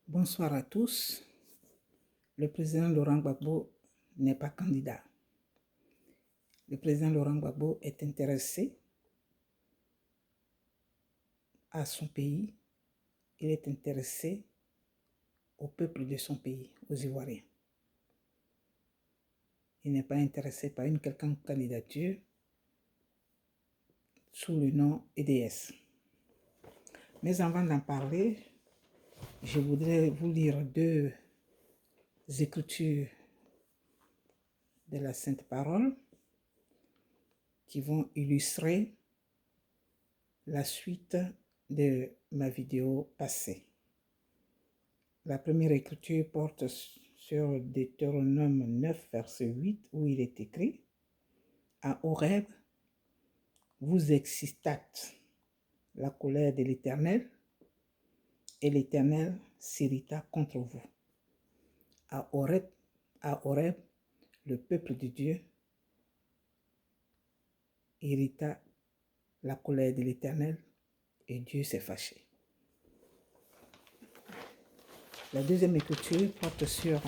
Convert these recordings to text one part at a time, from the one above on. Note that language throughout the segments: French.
Bonsoir à tous. Le président Laurent Gbagbo n'est pas candidat. Le président Laurent Gbagbo est intéressé à son pays. Il est intéressé au peuple de son pays, aux Ivoiriens. Il n'est pas intéressé par une quelconque candidature sous le nom EDS. Mais avant d'en parler, je voudrais vous lire deux écritures de la Sainte Parole qui vont illustrer la suite de ma vidéo passée. La première écriture porte sur Deutéronome 9, verset 8, où il est écrit « À Horeb, vous excitâtes la colère de l'Éternel, et l'Éternel s'irrita contre vous. » À Horeb, le peuple de Dieu irrita la colère de l'Éternel et Dieu s'est fâché. La deuxième écriture porte sur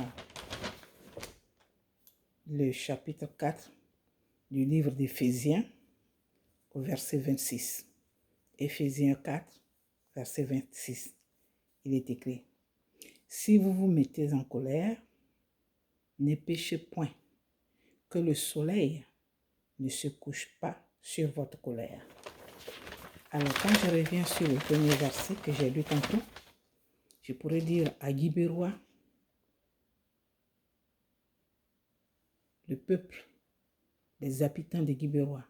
le chapitre 4 du livre d'Éphésiens au verset 26. Éphésiens 4, verset 26. Il est écrit « Si vous vous mettez en colère, ne péchez point, que le soleil ne se couche pas sur votre colère. » Alors, quand je reviens sur le premier verset que j'ai lu tantôt, je pourrais dire à Guibérois, le peuple, les habitants de Guibérois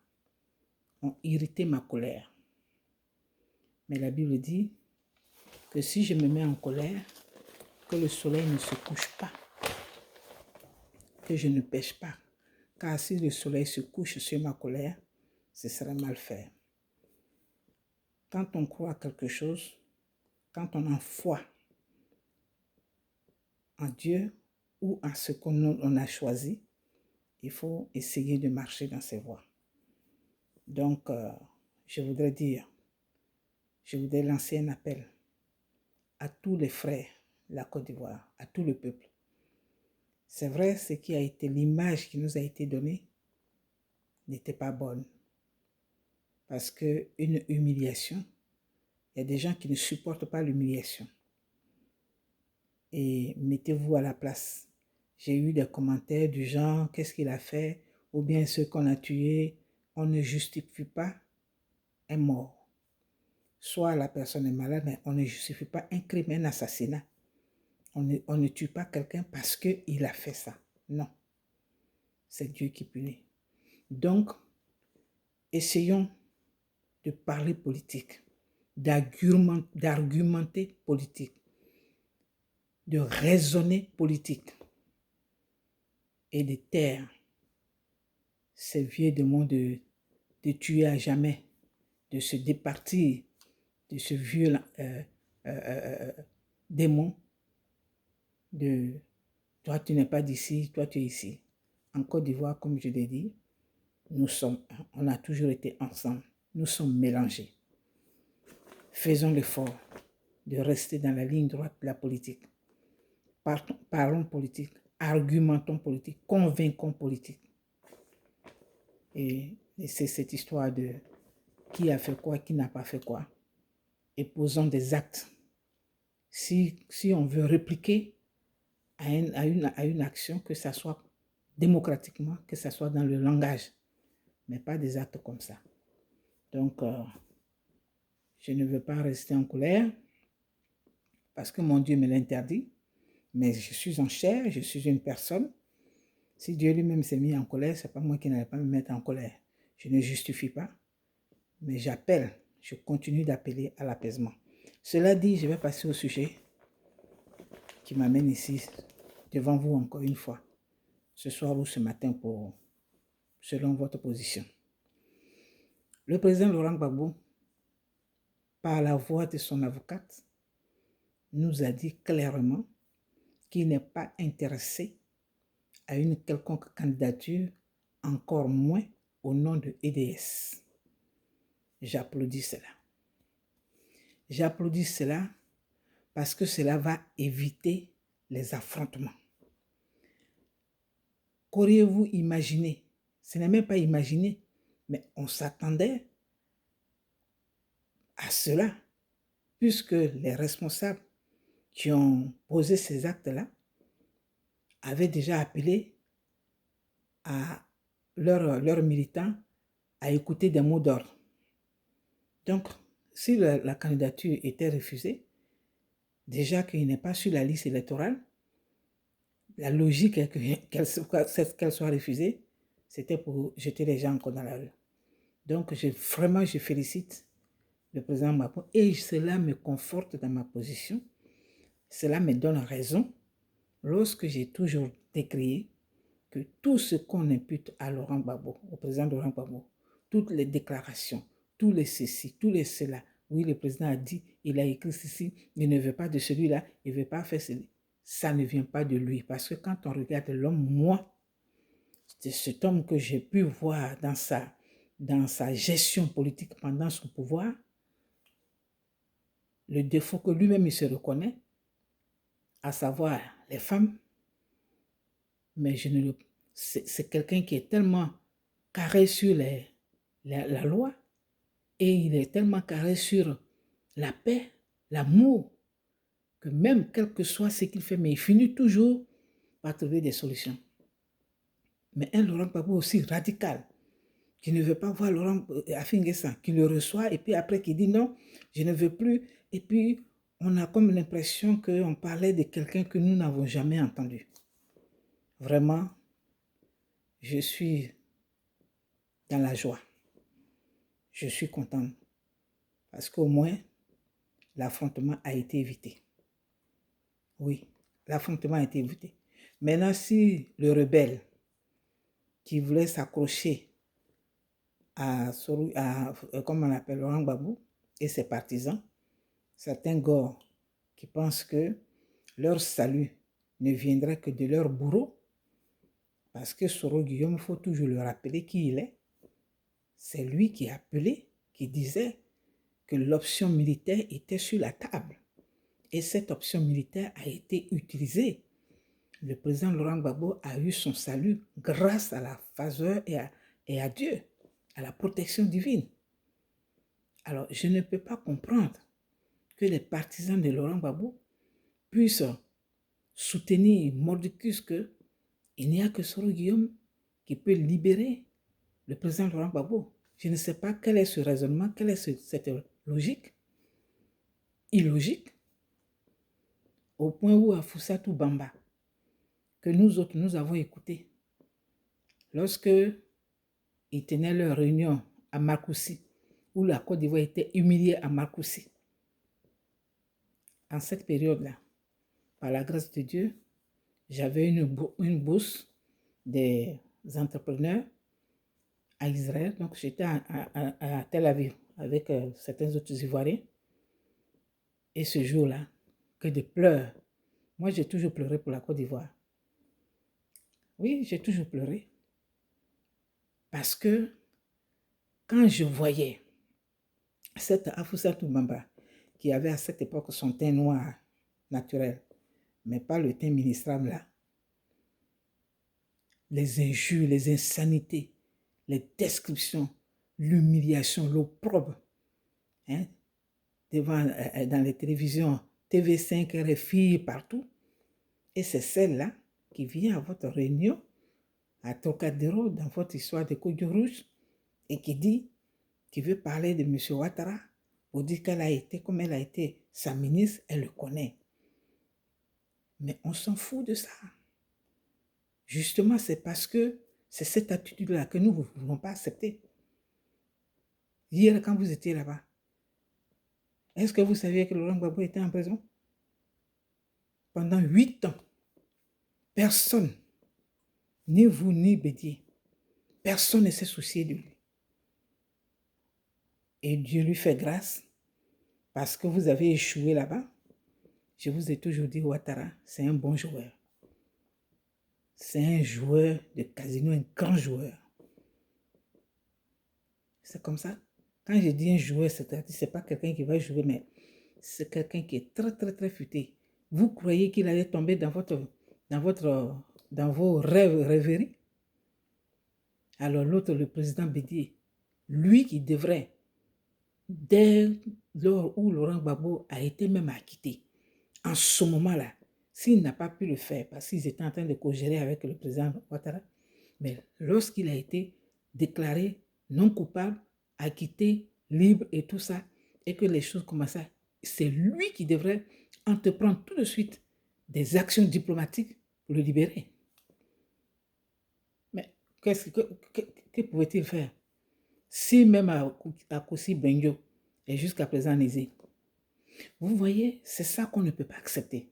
ont irrité ma colère. Mais la Bible dit que si je me mets en colère, que le soleil ne se couche pas, que je ne pêche pas. Car si le soleil se couche sur ma colère, ce serait mal fait. Quand on croit à quelque chose, quand on a foi en Dieu ou en ce qu'on a choisi, il faut essayer de marcher dans ses voies. Donc, je voudrais lancer un appel à tous les frères de la Côte d'Ivoire, à tout le peuple. C'est vrai, l'image qui nous a été donnée n'était pas bonne. Parce qu'une humiliation, il y a des gens qui ne supportent pas l'humiliation. Et mettez-vous à la place. J'ai eu des commentaires du genre, qu'est-ce qu'il a fait? Ou bien ceux qu'on a tués, on ne justifie pas un mort. Soit la personne est malade, mais on ne justifie pas un crime, un assassinat. On ne tue pas quelqu'un parce qu'il a fait ça. Non. C'est Dieu qui punit. Donc, essayons de parler politique, d'argumenter politique, de raisonner politique et de taire ces vieux démons de tuer à jamais, de se départir de ce vieux démon de toi tu n'es pas d'ici, toi tu es ici. En Côte d'Ivoire, comme je l'ai dit, on a toujours été ensemble, nous sommes mélangés. Faisons l'effort de rester dans la ligne droite de la politique. Parlons politique, argumentons politique, convainquons politique. Et c'est cette histoire de qui a fait quoi, qui n'a pas fait quoi. Et posons des actes. Si on veut répliquer à une action, que ça soit démocratiquement, que ça soit dans le langage, mais pas des actes comme ça. Donc, je ne veux pas rester en colère, parce que mon Dieu me l'interdit, mais je suis en chair, je suis une personne. Si Dieu lui-même s'est mis en colère, ce n'est pas moi qui n'allais pas me mettre en colère. Je ne justifie pas, mais j'appelle, je continue d'appeler à l'apaisement. Cela dit, je vais passer au sujet qui m'amène ici, devant vous encore une fois, ce soir ou ce matin, selon votre position. Le président Laurent Gbagbo, par la voix de son avocate, nous a dit clairement qu'il n'est pas intéressé à une quelconque candidature, encore moins au nom de EDS. J'applaudis cela. J'applaudis cela parce que cela va éviter les affrontements. Qu'auriez-vous imaginé? Ce n'est même pas imaginé, mais on s'attendait à cela, puisque les responsables qui ont posé ces actes-là avaient déjà appelé à leurs militants à écouter des mots d'ordre. Donc, si la candidature était refusée, déjà qu'il n'est pas sur la liste électorale, la logique est qu'elle soit refusée, c'était pour jeter les gens encore dans la rue. Donc, vraiment, je félicite le président Macron et cela me conforte dans ma position. Cela me donne raison lorsque j'ai toujours décrié que tout ce qu'on impute à Laurent Gbagbo, au président Laurent Gbagbo, toutes les déclarations, tous les ceci, tous les cela, oui, le président a dit, il a écrit ceci, il ne veut pas de celui-là, il ne veut pas faire ceci. Ça ne vient pas de lui, parce que quand on regarde l'homme, moi, c'est cet homme que j'ai pu voir dans sa gestion politique pendant son pouvoir, le défaut que lui-même il se reconnaît, à savoir les femmes, mais c'est quelqu'un qui est tellement carré sur la loi et il est tellement carré sur la paix, l'amour, que même quel que soit ce qu'il fait, mais il finit toujours par trouver des solutions. Mais un Laurent Gbagbo aussi radical, qui ne veut pas voir Laurent Affi-N'Guessan, qui le reçoit et puis après qui dit non, je ne veux plus. Et puis on a comme l'impression qu'on parlait de quelqu'un que nous n'avons jamais entendu. Vraiment, je suis dans la joie. Je suis contente parce qu'au moins, l'affrontement a été évité. Oui, l'affrontement a été évité. Maintenant, si le rebelle qui voulait s'accrocher comme on appelle Laurent Gbagbo et ses partisans, certains gars qui pensent que leur salut ne viendrait que de leur bourreau, parce que Soro Guillaume, il faut toujours le rappeler qui il est. C'est lui qui a appelé, qui disait que l'option militaire était sur la table. Et cette option militaire a été utilisée. Le président Laurent Gbagbo a eu son salut grâce à la faveur et à Dieu, à la protection divine. Alors, je ne peux pas comprendre que les partisans de Laurent Gbagbo puissent soutenir mordicus que il n'y a que Soro Guillaume qui peut libérer le président Laurent Gbagbo. Je ne sais pas quel est ce raisonnement, quelle est cette logique, illogique, au point où Afoussata Bamba, que nous autres, nous avons écouté, lorsque ils tenaient leur réunion à Marcoussis, où la Côte d'Ivoire était humiliée à Marcoussis. En cette période-là, par la grâce de Dieu, j'avais une bourse des entrepreneurs à Israël. Donc, j'étais à Tel Aviv avec certains autres Ivoiriens. Et ce jour-là, que de pleurs. Moi, j'ai toujours pleuré pour la Côte d'Ivoire. Oui, j'ai toujours pleuré. Parce que quand je voyais cette Afoussata Bamba, qui avait à cette époque son teint noir naturel, mais pas le teint ministrable là, les injures, les insanités, les descriptions, l'humiliation, l'opprobre, hein, dans les télévisions, TV5, RFI, partout. Et c'est celle-là qui vient à votre réunion, à Trocadéro, dans votre histoire de Côte Rouge, et qui veut parler de M. Ouattara, pour dire qu'elle a été, comme elle a été sa ministre, elle le connaît. Mais on s'en fout de ça. Justement, c'est parce que c'est cette attitude-là que nous ne voulons pas accepter. Hier, quand vous étiez là-bas, est-ce que vous saviez que Laurent Gbagbo était en prison? Pendant 8 ans, personne, ni vous ni Bédier, personne ne s'est soucié de lui. Et Dieu lui fait grâce parce que vous avez échoué là-bas. Je vous ai toujours dit, Ouattara, c'est un bon joueur. C'est un joueur de casino, un grand joueur. C'est comme ça. Quand je dis un joueur, c'est pas quelqu'un qui va jouer, mais c'est quelqu'un qui est très, très, très futé. Vous croyez qu'il allait tomber dans vos rêveries? Alors l'autre, le président Bédié, lui qui devrait, dès lors où Laurent Gbagbo a été même acquitté, en ce moment-là, s'il n'a pas pu le faire parce qu'ils étaient en train de co-gérer avec le président Ouattara, mais lorsqu'il a été déclaré non coupable, acquitté, libre et tout ça, et que les choses commençaient, c'est lui qui devrait entreprendre tout de suite des actions diplomatiques pour le libérer. Mais que pouvait-il faire? Si même à Kossi Benjo est jusqu'à présent lésé. Vous voyez, c'est ça qu'on ne peut pas accepter.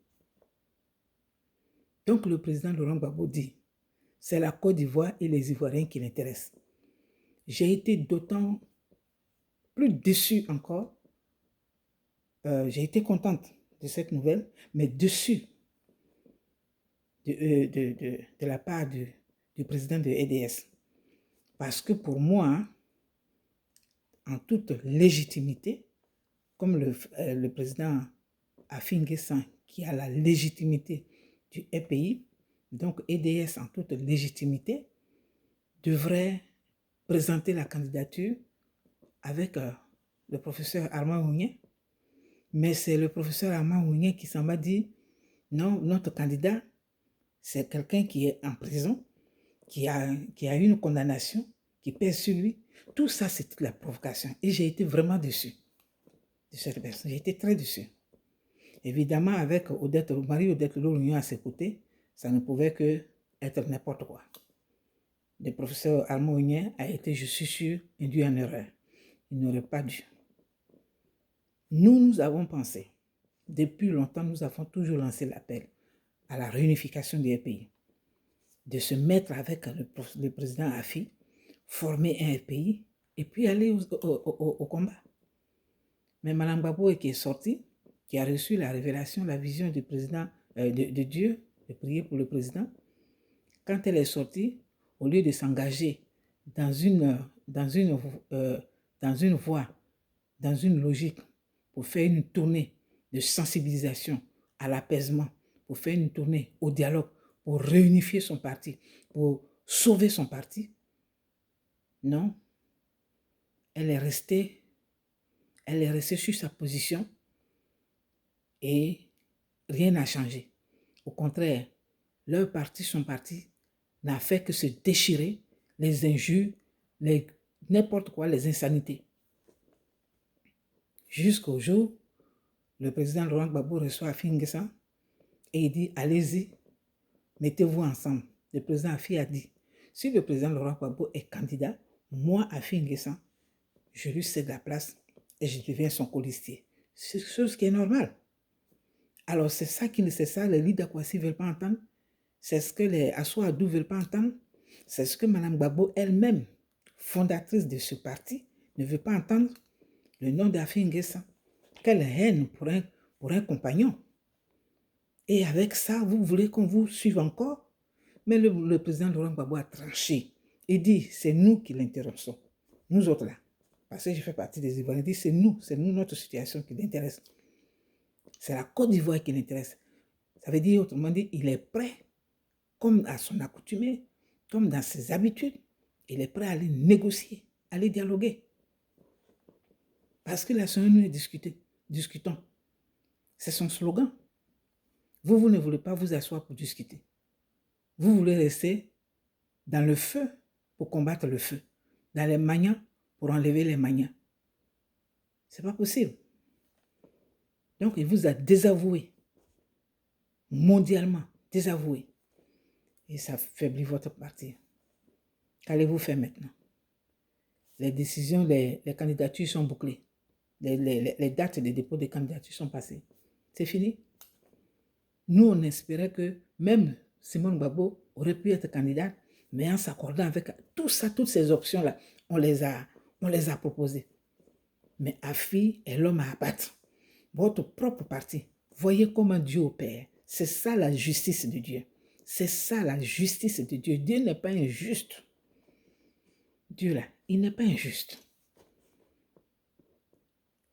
Donc le président Laurent Gbagbo dit, c'est la Côte d'Ivoire et les Ivoiriens qui l'intéressent. J'ai été d'autant plus déçue encore. J'ai été contente de cette nouvelle, mais déçue de la part du président de EDS. Parce que pour moi, en toute légitimité, comme le président Afin N'Guessan, qui a la légitimité du EPI, donc EDS en toute légitimité, devrait présenter la candidature avec le professeur Armand Ounien. Mais c'est le professeur Armand Ounien qui s'en va dire, non, notre candidat, c'est quelqu'un qui est en prison, qui a une condamnation, qui pèse sur lui. Tout ça, c'est toute la provocation. Et j'ai été vraiment déçu de cette personne. J'ai été très déçu. Évidemment, avec Marie-Odette Lorignon à ses côtés, ça ne pouvait que être n'importe quoi. Le professeur Armand Ounien a été, je suis sûr, induit en erreur. Il n'aurait pas dû. Nous avons pensé, depuis longtemps, nous avons toujours lancé l'appel à la réunification des pays, de se mettre avec le président Afi, former un pays et puis aller au combat. Mais Mme Gbagbo qui est sortie, qui a reçu la révélation, la vision du président, de Dieu, de prier pour le président, quand elle est sortie, au lieu de s'engager dans une voie, dans une logique, pour faire une tournée de sensibilisation à l'apaisement, pour faire une tournée au dialogue, pour réunifier son parti, pour sauver son parti, non, elle est restée sur sa position et rien n'a changé. Au contraire, leur parti, son parti, n'a fait que se déchirer, les injures, n'importe quoi, les insanités. Jusqu'au jour, le président Laurent Gbagbo reçoit Afin N'Guessan et il dit, allez-y, mettez-vous ensemble. Le président Afi a dit, si le président Laurent Gbagbo est candidat, moi, Afin N'Guessan, je lui cède la place et je deviens son colistier. C'est chose qui est normale. Alors c'est ça les leaders Kwasi ne veulent pas entendre. C'est ce que les Assou-Adou ne veulent pas entendre. C'est ce que Mme Gbagbo elle-même, fondatrice de ce parti, ne veut pas entendre. Le nom d'Afin N'Guessan. Quelle haine pour un compagnon. Et avec ça, vous voulez qu'on vous suive encore? Mais le président Laurent Gbagbo a tranché. Il dit, c'est nous qui l'interrompons. Nous autres là. Parce que je fais partie des Ivoiriens. Il dit, c'est nous, notre situation qui l'intéresse. C'est la Côte d'Ivoire qui l'intéresse. Ça veut dire, autrement dit, il est prêt, comme à son accoutumée, comme dans ses habitudes, il est prêt à aller négocier, à aller dialoguer. Parce que là, nous discutons. C'est son slogan. Vous ne voulez pas vous asseoir pour discuter. Vous voulez rester dans le feu pour combattre le feu, dans les maniants pour enlever les maniants. C'est pas possible. Donc, il vous a désavoué, mondialement, désavoué. Et ça affaiblit votre parti. Qu'allez-vous faire maintenant? Les décisions, les candidatures sont bouclées. Les dates de dépôt des candidatures sont passées. C'est fini. Nous, on espérait que même Simone Gbagbo aurait pu être candidate, mais en s'accordant avec tout ça, toutes ces options-là, on les a proposées. Mais Afi est l'homme à abattre. Votre propre parti. Voyez comment Dieu opère. C'est ça la justice de Dieu. C'est ça la justice de Dieu. Dieu n'est pas injuste. Dieu là, il n'est pas injuste.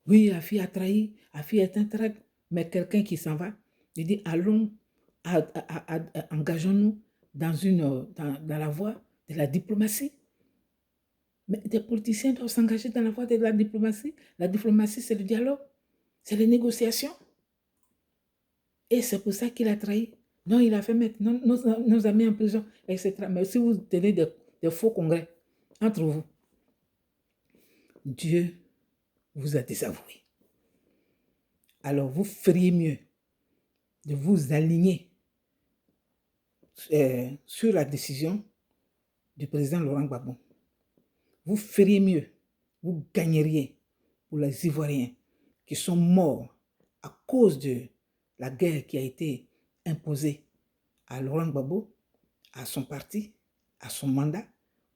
Oui, la fille a trahi, la fille est un traître. Mais quelqu'un qui s'en va, il dit, allons, engageons-nous dans la voie de la diplomatie. Mais des politiciens doivent s'engager dans la voie de la diplomatie. La diplomatie, c'est le dialogue, c'est les négociations. Et c'est pour ça qu'il a trahi. Non, il a fait mettre nos amis en prison, etc. Mais si vous tenez des faux congrès entre vous, Dieu vous a désavoué. Alors vous feriez mieux de vous aligner sur la décision du président Laurent Gbagbo. Vous feriez mieux, vous gagneriez pour les Ivoiriens qui sont morts à cause de la guerre qui a été imposée à Laurent Gbagbo, à son parti, à son mandat.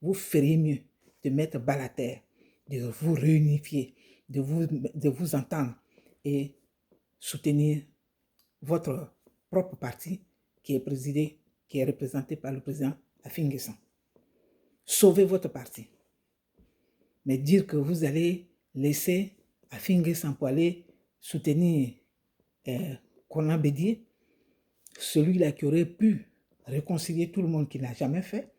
Vous feriez mieux de mettre bas la terre, de vous réunifier, de vous entendre et soutenir votre propre parti qui est présidé, qui est représenté par le président Affi N'Guessan. Sauvez votre parti. Mais dire que vous allez laisser Affi N'Guessan pour aller soutenir Konan Bédié, celui-là qui aurait pu réconcilier tout le monde, qu'il n'a jamais fait.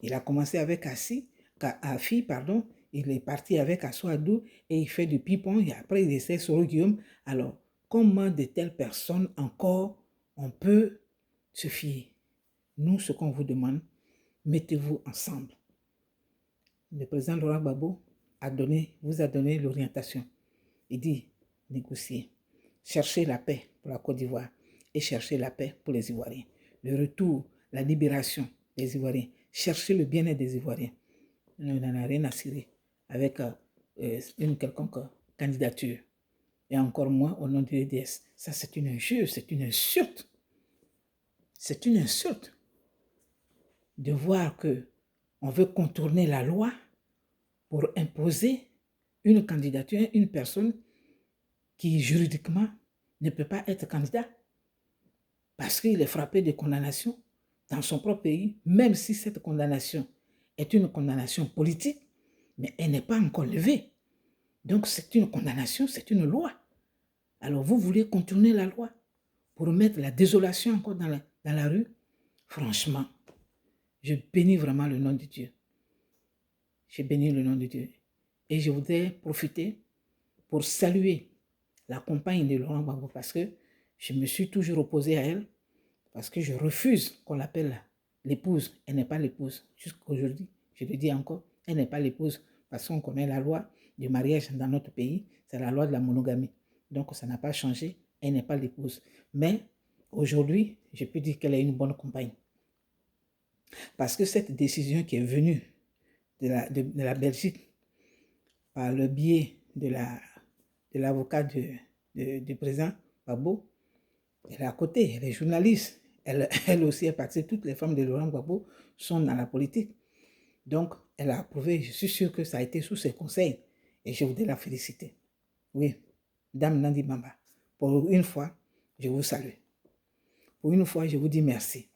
Il a commencé avec Affi, pardon, il est parti avec Assou-Adou et il fait du ping-pong et après il essaie sur Guillaume. Alors, comment de telles personnes encore on peut se fier? Nous, ce qu'on vous demande, mettez-vous ensemble. Le président Laurent Gbagbo vous a donné l'orientation. Il dit, négocier, chercher la paix pour la Côte d'Ivoire et chercher la paix pour les Ivoiriens. Le retour, la libération des Ivoiriens, chercher le bien-être des Ivoiriens. On n'en a rien à cirer avec une quelconque candidature. Et encore moins au nom de l'EDS. Ça, c'est une injure, c'est une insulte. C'est une insulte de voir qu'on veut contourner la loi pour imposer une candidature à une personne qui juridiquement ne peut pas être candidat parce qu'il est frappé de condamnation dans son propre pays, même si cette condamnation est une condamnation politique, mais elle n'est pas encore levée. Donc c'est une condamnation, c'est une loi. Alors vous voulez contourner la loi pour mettre la désolation encore dans la rue? Franchement, je bénis vraiment le nom de Dieu. Je bénis le nom de Dieu. Et je voudrais profiter pour saluer la compagne de Laurent Gbagbo parce que je me suis toujours opposé à elle, parce que je refuse qu'on l'appelle l'épouse. Elle n'est pas l'épouse. Jusqu'aujourd'hui, je le dis encore, elle n'est pas l'épouse parce qu'on connaît la loi du mariage dans notre pays, c'est la loi de la monogamie. Donc ça n'a pas changé, elle n'est pas l'épouse. Mais aujourd'hui, je peux dire qu'elle est une bonne compagne. Parce que cette décision qui est venue de la Belgique par le biais de l'avocat du président Gbagbo, elle est à côté, elle est journaliste. Elle aussi est partie. Toutes les femmes de Laurent Gbagbo sont dans la politique. Donc, elle a approuvé. Je suis sûr que ça a été sous ses conseils. Et je voudrais la féliciter. Oui, Dame Nandi Bamba. Pour une fois, je vous salue. Pour une fois, je vous dis merci.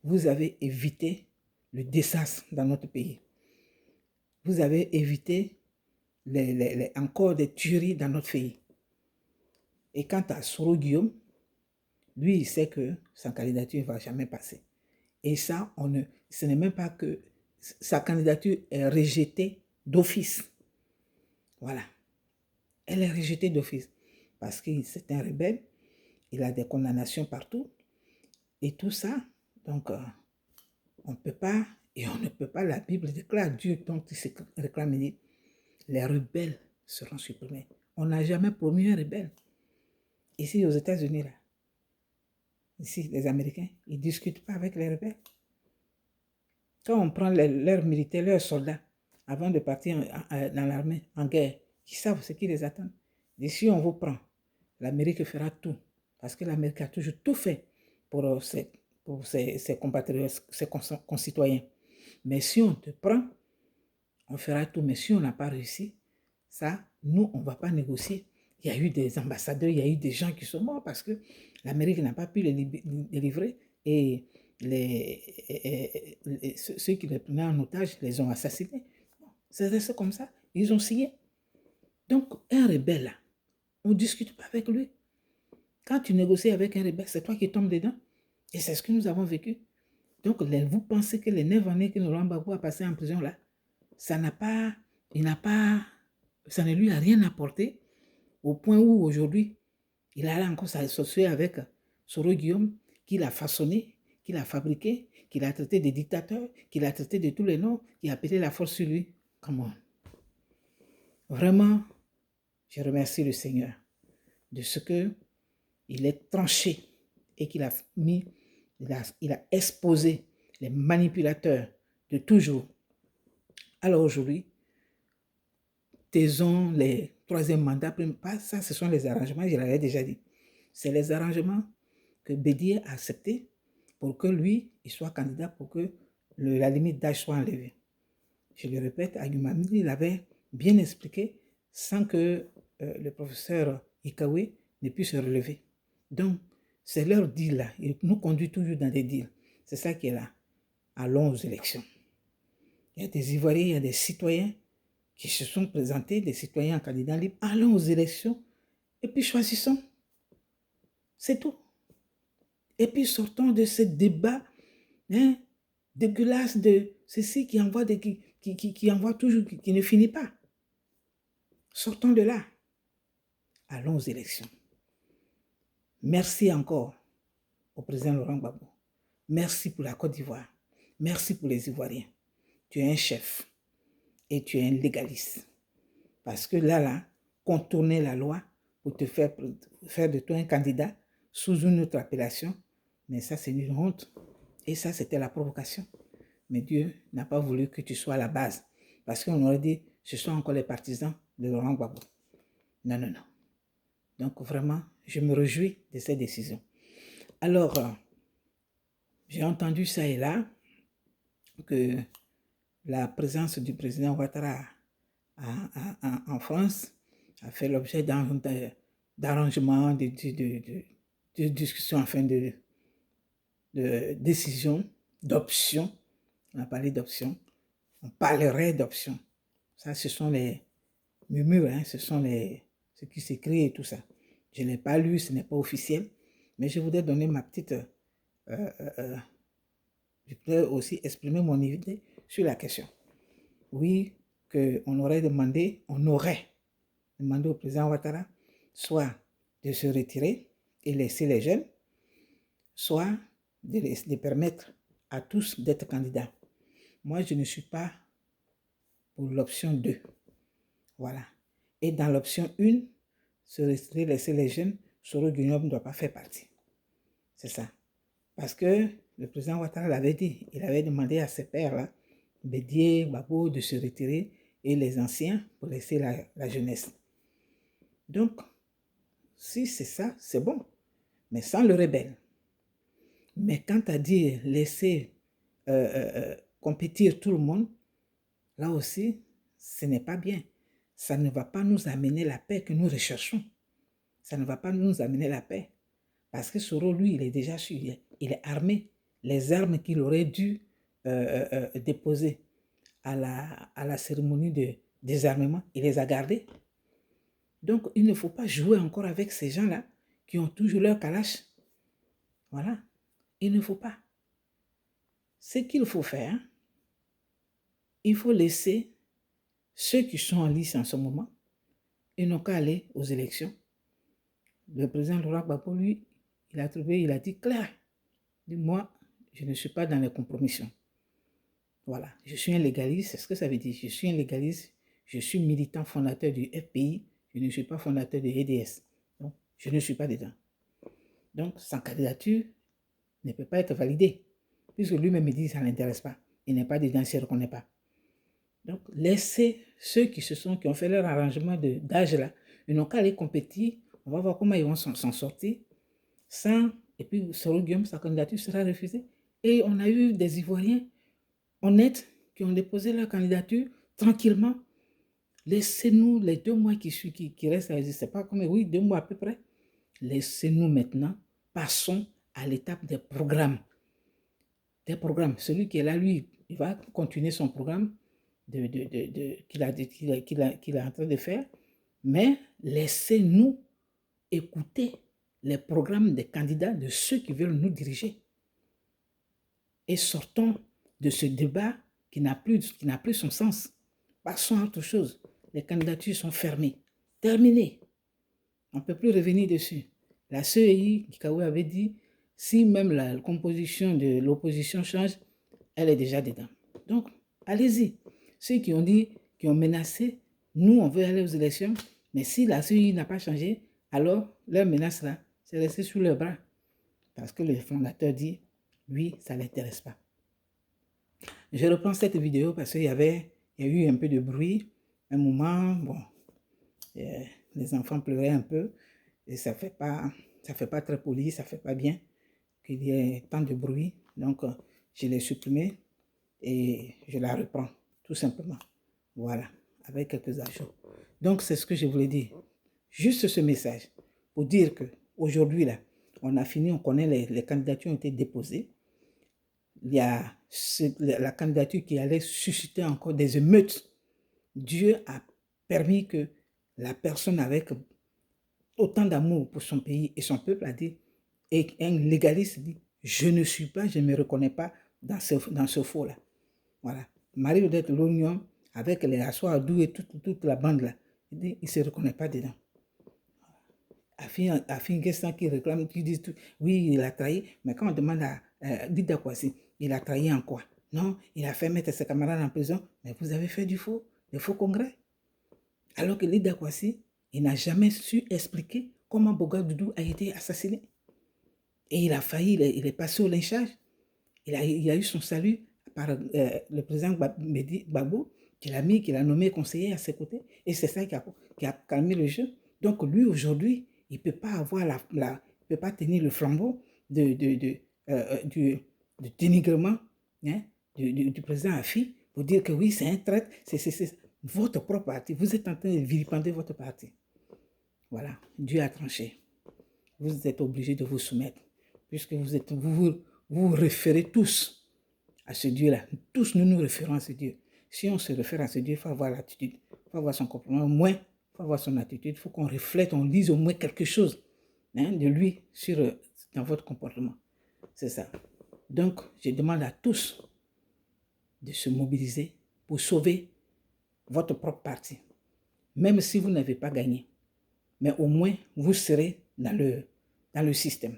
Vous avez évité le désastre dans notre pays. Vous avez évité encore des tueries dans notre pays. Et quant à Soro Guillaume, lui, il sait que sa candidature ne va jamais passer. Et ça, ce n'est même pas que sa candidature est rejetée d'office. Voilà. Elle est rejetée d'office. Parce que c'est un rebelle. Il a des condamnations partout. Et tout ça, donc, on ne peut pas, et on ne peut pas, la Bible déclare, Dieu dont il se réclame, dit, les rebelles seront supprimés. On n'a jamais promu un rebelle. Ici, aux États-Unis, là, ici, les Américains, ils ne discutent pas avec les rebelles. Quand on prend leurs militaires, leurs soldats, avant de partir dans l'armée, en guerre, ils savent ce qui les attend. D'ici, on vous prend. L'Amérique fera tout. Parce que l'Amérique a toujours tout fait pour ses compatriotes, ses concitoyens. Mais si on te prend, on fera tout. Mais si on n'a pas réussi, ça, nous, on ne va pas négocier. Il y a eu des ambassadeurs, il y a eu des gens qui sont morts parce que l'Amérique n'a pas pu les délivrer et ceux qui les prenaient en otage les ont assassinés. C'est comme ça, ils ont signé. Donc, un rebelle, là, On ne discute pas avec lui. Quand tu négocies avec un rebelle, c'est toi qui tombes dedans. Et c'est ce que nous avons vécu. Donc, vous pensez que les 9 années que Laurent Gbagbo a passé en prison là, ça ne lui a rien apporté au point où aujourd'hui, il a encore s'associer avec Soro Guillaume, qu'il a façonné, qu'il a fabriqué, qu'il a traité de dictateur, qu'il a traité de tous les noms, qui a appelé la force sur lui. Comment? Vraiment, je remercie le Seigneur de ce qu'il est tranché et qu'il a mis, il a exposé les manipulateurs de toujours. Alors aujourd'hui, taisons les troisième mandats, ça ce sont les arrangements, je l'avais déjà dit. C'est les arrangements que Bédier a acceptés pour que lui, il soit candidat, pour que la limite d'âge soit enlevée. Je le répète, Agumami, il avait bien expliqué sans que le professeur Ikawe ne puisse se relever. Donc, c'est leur deal là. Il nous conduit toujours dans des deals. C'est ça qui est là. Allons aux élections. Il y a des Ivoiriens, il y a des citoyens qui se sont présentés, des citoyens candidats libres. Allons aux élections et puis choisissons. C'est tout. Et puis sortons de ce débat dégueulasse de ceci qui envoie, qui envoie toujours, qui ne finit pas. Sortons de là. Allons aux élections. Merci encore au président Laurent Gbagbo. Merci pour la Côte d'Ivoire. Merci pour les Ivoiriens. Tu es un chef et tu es un légaliste. Parce que là, contourner la loi pour te faire de toi un candidat sous une autre appellation, mais ça, c'est une honte. Et ça, c'était la provocation. Mais Dieu n'a pas voulu que tu sois à la base. Parce qu'on aurait dit, ce sont encore les partisans de Laurent Gbagbo. Non, non, non. Donc vraiment, je me réjouis de cette décision. Alors, j'ai entendu ça et là, que la présence du président Ouattara en France a fait l'objet d'arrangements, de discussions, enfin de décisions, d'options. On a parlé d'options. On parlerait d'options. Ça, ce sont les murmures, ce sont ce qui s'écrit et tout ça. Je ne l'ai pas lu, ce n'est pas officiel, mais je voudrais donner ma petite... je voudrais aussi exprimer mon idée sur la question. Oui, on aurait demandé au président Ouattara soit de se retirer et laisser les jeunes, soit de permettre à tous d'être candidats. Moi, je ne suis pas pour l'option 2. Voilà. Et dans l'option 1, se retirer, laisser les jeunes, Soro Guillaume ne doit pas faire partie. C'est ça. Parce que le président Ouattara l'avait dit, il avait demandé à ses pairs-là, Bédier, Gbagbo, de se retirer et les anciens pour laisser la jeunesse. Donc, si c'est ça, c'est bon, mais sans le rebelle. Mais quant à dire laisser compétir tout le monde, là aussi, ce n'est pas bien. Ça ne va pas nous amener la paix que nous recherchons. Ça ne va pas nous amener la paix. Parce que Soro, lui, il est déjà sûr, il est armé. Les armes qu'il aurait dû déposer à la cérémonie de désarmement, il les a gardées. Donc, il ne faut pas jouer encore avec ces gens-là qui ont toujours leur kalash. Voilà. Il ne faut pas. Ce qu'il faut faire, il faut laisser ceux qui sont en lice en ce moment, ils n'ont qu'à aller aux élections. Le président Laurent Gbagbo, lui, il a dit clair, moi, je ne suis pas dans les compromissions. Voilà, je suis un légaliste, c'est ce que ça veut dire. Je suis un légaliste, je suis militant fondateur du FPI, je ne suis pas fondateur de EDS. Donc, je ne suis pas dedans. Donc, sa candidature ne peut pas être validée, puisque lui-même me dit que ça ne l'intéresse pas. Il n'est pas dedans, il ne se reconnaît pas. Donc, laissez ceux qui ont fait leur arrangement d'âge là, ils n'ont qu'à aller compétir, on va voir comment ils vont s'en sortir, et puis Soro Guillaume, sa candidature sera refusée. Et on a eu des Ivoiriens honnêtes qui ont déposé leur candidature tranquillement. Laissez-nous les 2 mois qui restent, je ne sais pas combien, oui, 2 mois à peu près. Laissez-nous maintenant, passons à l'étape des programmes. Des programmes. Celui qui est là, lui, il va continuer son programme qu'il est en train de faire, mais laissez-nous écouter les programmes des candidats, de ceux qui veulent nous diriger. Et sortons de ce débat qui n'a plus son sens. Passons à autre chose. Les candidatures sont fermées. Terminées. On ne peut plus revenir dessus. La CEI, Kikawe avait dit, si même la composition de l'opposition change, elle est déjà dedans. Donc, allez-y. Ceux qui ont dit, qui ont menacé, nous, on veut aller aux élections, mais si la CEI n'a pas changé, alors leur menace là, c'est resté sous leurs bras. Parce que le fondateur dit, lui, ça ne l'intéresse pas. Je reprends cette vidéo parce qu'il y a eu un peu de bruit. Un moment, bon, les enfants pleuraient un peu et ça fait pas très poli, ça fait pas bien qu'il y ait tant de bruit. Donc, je l'ai supprimé et je la reprends, tout simplement. Voilà, avec quelques ajouts. Donc, c'est ce que je voulais dire. Juste ce message pour dire qu'aujourd'hui, là, on a fini, on connaît les candidatures ont été déposées. Il y a la candidature qui allait susciter encore des émeutes. Dieu a permis que la personne avec autant d'amour pour son pays et son peuple a dit, et un légaliste dit, je ne suis pas, je ne me reconnais pas dans ce faux-là. Voilà. Marie-Odette Lognon, avec les Assois Adou et toute la bande là, il ne se reconnaît pas dedans. Afin Guestin qui réclame, qui dit tout, oui, il a trahi, mais quand on demande à Dida Kwasi, il a trahi en quoi? Non, il a fait mettre ses camarades en prison, mais vous avez fait des faux congrès. Alors que Dida Kwasi, il n'a jamais su expliquer comment Boga Doudou a été assassiné. Et il a failli, il est passé au lynchage. Il a eu son salut par le président Gbagbo, qu'il a nommé conseiller à ses côtés. Et c'est ça qui a calmé le jeu. Donc lui, aujourd'hui, il ne peut pas avoir il peut pas tenir le flambeau du dénigrement hein, du président Afi pour dire que oui, c'est un traître, c'est votre propre parti. Vous êtes en train de vilipender votre parti. Voilà, Dieu a tranché. Vous êtes obligés de vous soumettre, puisque vous vous référez tous à ce Dieu-là. Tous nous nous référons à ce Dieu. Si on se réfère à ce Dieu, il faut avoir l'attitude, il faut avoir son comportement, au moins, il faut avoir son attitude, il faut qu'on reflète, on dise au moins quelque chose de lui dans votre comportement. C'est ça. Donc, je demande à tous de se mobiliser pour sauver votre propre parti. Même si vous n'avez pas gagné, mais au moins, vous serez dans le système.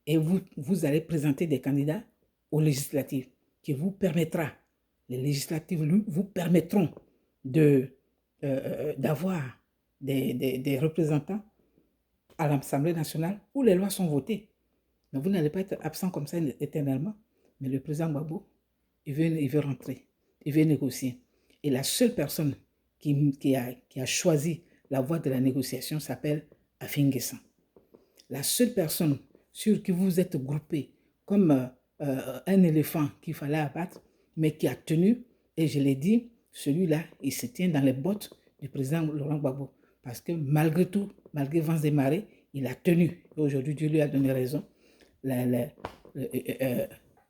Et vous allez présenter des candidats aux législatives qui vous permettra, les législatives vous permettront d'avoir des représentants à l'Assemblée nationale où les lois sont votées. Donc vous n'allez pas être absent comme ça éternellement. Mais le président Gbagbo, il veut rentrer, il veut négocier. Et la seule personne qui a choisi la voie de la négociation s'appelle Afin Guessin. La seule personne sur qui vous êtes groupé comme un éléphant qu'il fallait abattre, mais qui a tenu, et je l'ai dit, celui-là, il se tient dans les bottes du président Laurent Gbagbo. Parce que malgré tout, malgré vents et marées, il a tenu. Et aujourd'hui, Dieu lui a donné raison.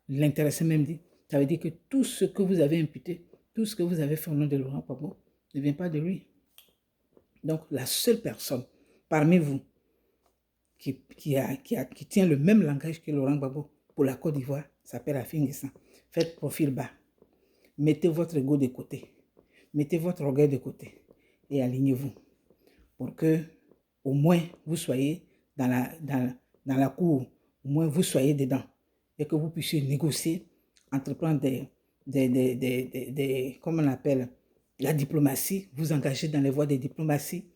L'intéressé même dit, ça veut dire que tout ce que vous avez imputé, tout ce que vous avez fait au nom de Laurent Gbagbo, ne vient pas de lui. Donc, la seule personne parmi vous qui tient le même langage que Laurent Gbagbo pour la Côte d'Ivoire s'appelle Afin Guessin. Faites profil bas. Mettez votre ego de côté. Mettez votre orgueil de côté. Et alignez-vous. Pour que, au moins, vous soyez dans la cour. Au moins, vous soyez dedans. Et que vous puissiez négocier, entreprendre comment on appelle, la diplomatie, vous engager dans les voies de diplomatie.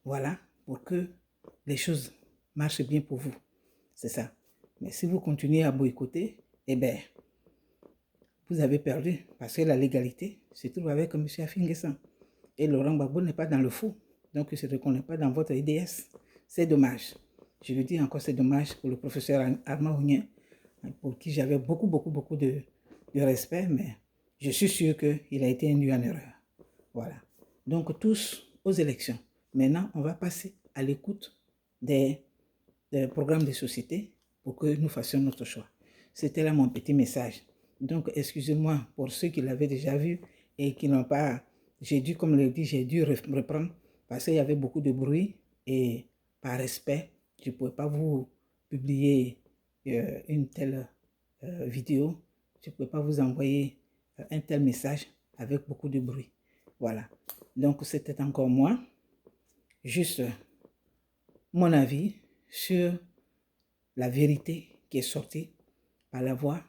Voilà, pour que les choses marchent bien pour vous. C'est ça. Mais si vous continuez à boycotter, eh bien, vous avez perdu. Parce que la légalité se trouve avec M. Afin Guessin. Et Laurent Gbagbo n'est pas dans le faux. Donc, il ne se reconnaît pas dans votre IDS. C'est dommage. Je le dis encore, c'est dommage pour le professeur Armand Ounien, pour qui j'avais beaucoup de respect, mais je suis sûr qu'il a été induit en erreur. Voilà. Donc, tous aux élections. Maintenant, on va passer à l'écoute des programmes de société pour que nous fassions notre choix. C'était là mon petit message. Donc, excusez-moi pour ceux qui l'avaient déjà vu et qui n'ont pas... J'ai dû, comme je l'ai dit, j'ai dû reprendre parce qu'il y avait beaucoup de bruit et par respect, je ne pouvais pas vous publier une telle vidéo. Je ne pouvais pas vous envoyer un tel message avec beaucoup de bruit. Voilà. Donc, c'était encore moi. Juste mon avis sur la vérité qui est sortie par la voix,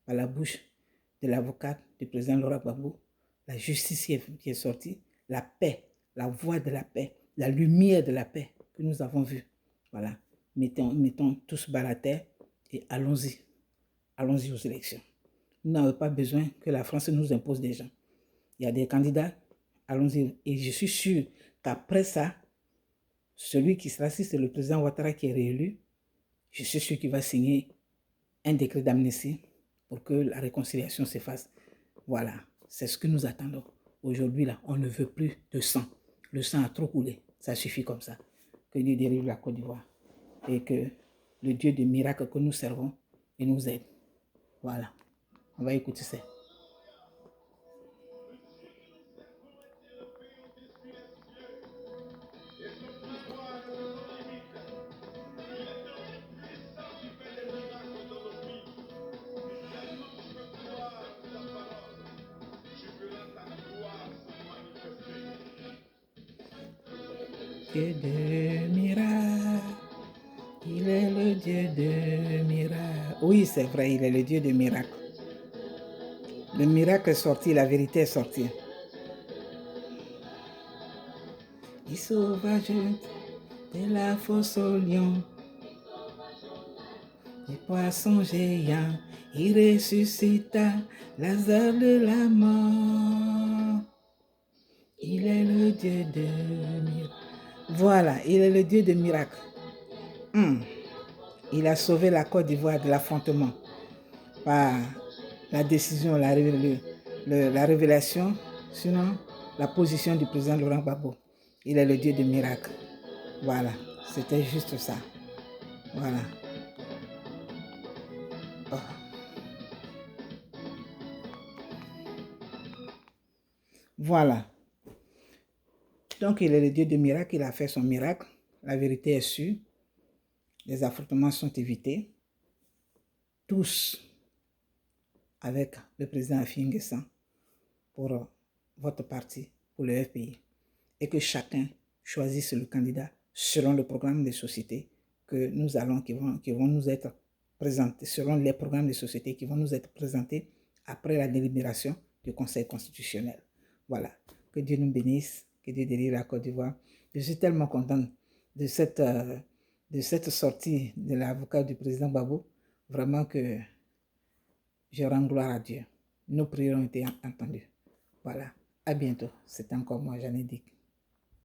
par la bouche de l'avocate du président Laurent Gbagbo, la justice qui est sortie, la paix, la voix de la paix, la lumière de la paix que nous avons vue. Voilà. Mettons tous bas la terre et allons-y. Allons-y aux élections. Nous n'avons pas besoin que la France nous impose des gens. Il y a des candidats, allons-y. Et je suis sûr qu'après ça, celui qui sera, si c'est le président Ouattara qui est réélu, je suis sûr qu'il va signer un décret d'amnistie pour que la réconciliation se fasse. Voilà, c'est ce que nous attendons. Aujourd'hui, là, on ne veut plus de sang. Le sang a trop coulé. Ça suffit comme ça. Que Dieu dérive la Côte d'Ivoire. Et que le Dieu des miracles que nous servons, il nous aide. Voilà. On va écouter ça. Dieu de miracles, il est le Dieu de miracles. Oui, c'est vrai, il est le Dieu de miracles. Le miracle est sorti, la vérité est sortie. Il sauva de la fosse au lion, des poissons géants, il ressuscita Lazare de la mort. Il est le Dieu de miracles. Voilà, il est le Dieu de miracles. Il a sauvé la Côte d'Ivoire de l'affrontement par la décision, la révélation, sinon la position du président Laurent Gbagbo. Il est le Dieu de miracles. Voilà, c'était juste ça. Voilà. Oh. Voilà. Donc, il est le Dieu de miracles, il a fait son miracle. La vérité est sûre. Les affrontements sont évités. Tous avec le président Affi N'Guessan pour votre parti, pour le FPI. Et que chacun choisisse le candidat selon le programme de société que nous allons, qui vont nous être présentés, selon les programmes de société qui vont nous être présentés après la délibération du Conseil constitutionnel. Voilà. Que Dieu nous bénisse, que Dieu délivre la Côte d'Ivoire. Je suis tellement contente de cette sortie de l'avocat du président Gbagbo. Vraiment que je rends gloire à Dieu. Nos prières ont été entendues. Voilà. À bientôt. C'était encore moi, Jeanne Dick.